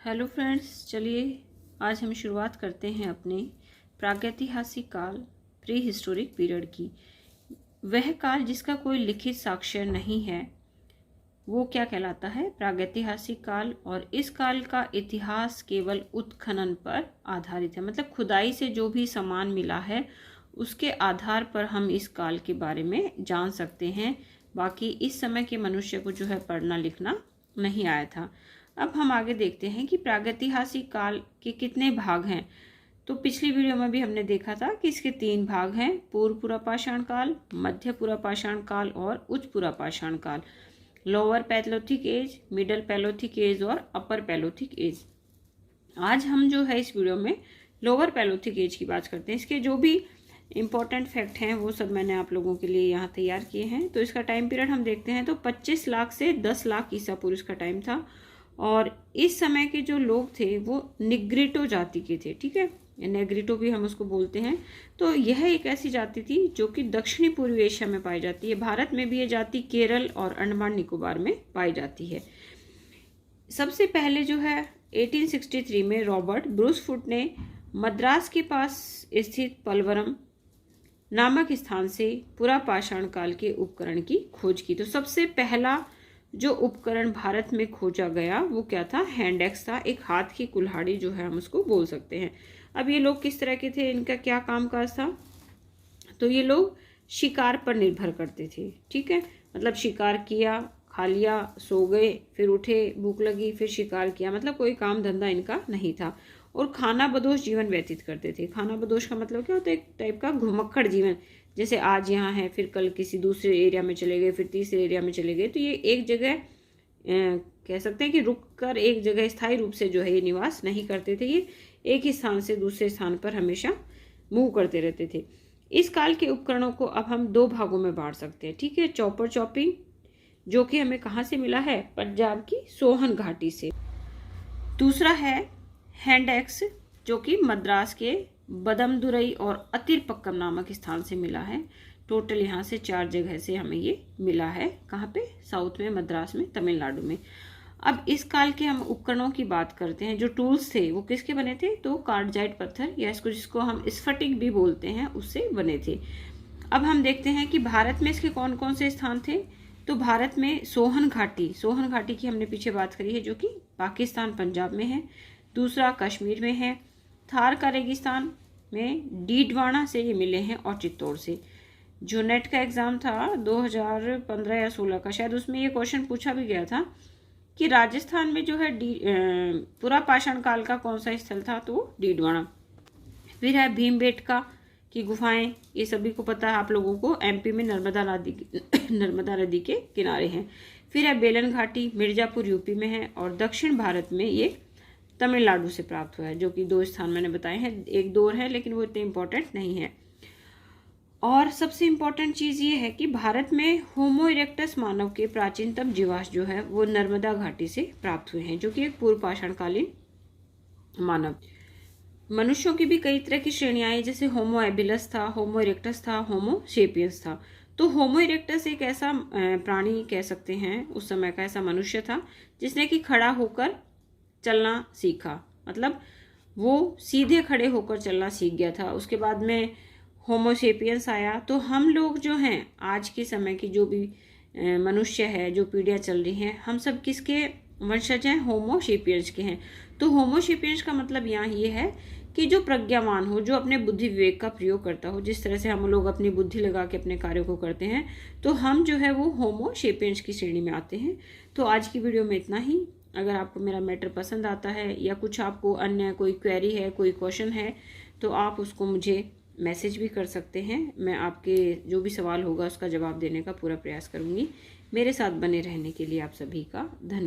Hello friends, चलिए आज हम शुरुआत करते हैं अपने प्रागैतिहासिक काल प्री हिस्टोरिक पीरियड की। वह काल जिसका कोई लिखित साक्ष्य नहीं है वो क्या कहलाता है? प्रागैतिहासिक काल। और इस काल का इतिहास केवल उत्खनन पर आधारित है, मतलब खुदाई से जो भी सामान मिला है उसके आधार पर हम इस काल के बारे में जान सकते हैं। बाकी इस समय के मनुष्य को जो है पढ़ना लिखना नहीं आया था। अब हम आगे देखते हैं कि प्रागैतिहासिक काल के कितने भाग हैं। तो पिछली वीडियो में भी हमने देखा था कि इसके 3 भाग हैं: पूर्व पुरापाषाण काल, मध्य पुरापाषाण काल और उच्च पुरापाषाण काल। लोअर पैलोथिक एज, मिडल पैलोथिक एज और अपर पैलोथिक एज। आज हम जो है इस वीडियो में लोअर पैलोथिक एज की बात करते हैं। इसके जो भी इम्पोर्टेंट फैक्ट हैं वो सब मैंने आप लोगों के लिए यहाँ तैयार किए हैं। तो इसका टाइम पीरियड हम देखते हैं तो 25 लाख से 10 लाख ईसा पूर्व इसका टाइम था। और इस समय के जो लोग थे वो निग्रिटो जाति के थे, ठीक है, नेग्रिटो भी हम उसको बोलते हैं। तो यह एक ऐसी जाति थी जो कि दक्षिणी पूर्वी एशिया में पाई जाती है। भारत में भी ये जाति केरल और अंडमान निकोबार में पाई जाती है। सबसे पहले जो है 1863 में रॉबर्ट ब्रूसफुट ने मद्रास के पास स्थित पलवरम नामक स्थान से पुरापाषाण काल के उपकरण की खोज की। तो सबसे पहला जो उपकरण भारत में खोजा गया वो क्या था? हैंड एक्स था, एक हाथ की कुल्हाड़ी जो है हम उसको बोल सकते हैं। अब ये लोग किस तरह के थे, इनका क्या कामकाज था? तो ये लोग शिकार पर निर्भर करते थे, ठीक है, मतलब शिकार किया, खा लिया, सो गए, फिर उठे, भूख लगी, फिर शिकार किया, मतलब कोई काम धंधा इनका नहीं था। और खाना बदोश जीवन व्यतीत करते थे। खाना बदोश का मतलब क्या होता है? एक टाइप का घुमक्कड़ जीवन, जैसे आज यहाँ है, फिर कल किसी दूसरे एरिया में चले गए, फिर तीसरे एरिया में चले गए। तो ये एक जगह कह सकते हैं कि रुक कर एक जगह स्थायी रूप से जो है ये निवास नहीं करते थे। ये एक ही स्थान से दूसरे स्थान पर हमेशा मूव करते रहते थे। इस काल के उपकरणों को अब हम 2 भागों में बांट सकते हैं, ठीक है। चॉपर चॉपिंग, जो कि हमें कहाँ से मिला है? पंजाब की सोहन घाटी से। दूसरा है हैंड एक्स, जो कि मद्रास के बदमदुरई और अतिरपक्कम नामक स्थान से मिला है। टोटल यहाँ से 4 जगह से हमें ये मिला है। कहाँ पे? साउथ में, मद्रास में, तमिलनाडु में। अब इस काल के हम उपकरणों की बात करते हैं। जो टूल्स थे वो किसके बने थे? तो कार्डजाइट पत्थर या इसको जिसको हम स्फटिक भी बोलते हैं उससे बने थे। अब हम देखते हैं कि भारत में इसके कौन कौन से स्थान थे। तो भारत में सोहन घाटी की हमने पीछे बात करी है, जो कि पाकिस्तान पंजाब में है। दूसरा कश्मीर में है। थार का रेगिस्तान में डीडवाना से ये मिले हैं और चित्तौड़ से। जो नेट का एग्जाम था 2015 या 16 का, शायद उसमें ये क्वेश्चन पूछा भी गया था कि राजस्थान में जो है पुरापाषाण काल का कौन सा स्थल था, तो डीडवाना। फिर है भीमबेटका की गुफाएं, ये सभी को पता है आप लोगों को, एमपी में नर्मदा नदी के किनारे हैं। फिर है बेलन घाटी, मिर्जापुर यूपी में है। और दक्षिण भारत में ये तमिलनाडु से प्राप्त हुआ है, जो कि 2 स्थान मैंने बताए हैं। एक दो है लेकिन वो इतने इंपॉर्टेंट नहीं है। और सबसे इम्पॉर्टेंट चीज़ ये है कि भारत में होमो इरेक्टस मानव के प्राचीनतम जीवाश्म जो है वो नर्मदा घाटी से प्राप्त हुए हैं, जो कि एक पूर्व पाषाणकालीन मानव। मनुष्यों की भी कई तरह की श्रेणियां हैं, जैसे होमो एबिलस था, होमो इरेक्टस था, होमो सेपियंस था। तो होमो इरेक्टस एक ऐसा प्राणी कह सकते हैं, उस समय का ऐसा मनुष्य था जिसने कि खड़ा होकर चलना सीखा, मतलब वो सीधे खड़े होकर चलना सीख गया था। उसके बाद में होमोसेपियंस आया। तो हम लोग जो हैं आज के समय की जो भी मनुष्य है, जो पीढ़ियाँ चल रही हैं, हम सब किसके वंशज हैं? होमोसेपियंस के हैं। तो होमोसेपियंस का मतलब यहाँ ये है कि जो प्रज्ञावान हो, जो अपने बुद्धि विवेक का प्रयोग करता हो, जिस तरह से हम लोग अपनी बुद्धि लगा के अपने कार्यों को करते हैं, तो हम जो है वो होमोसेपियंस की श्रेणी में आते हैं। तो आज की वीडियो में इतना ही। अगर आपको मेरा मैटर पसंद आता है या कुछ आपको अन्य कोई क्वेरी है, कोई क्वेश्चन है, तो आप उसको मुझे मैसेज भी कर सकते हैं। मैं आपके जो भी सवाल होगा उसका जवाब देने का पूरा प्रयास करूंगी। मेरे साथ बने रहने के लिए आप सभी का धन्यवाद।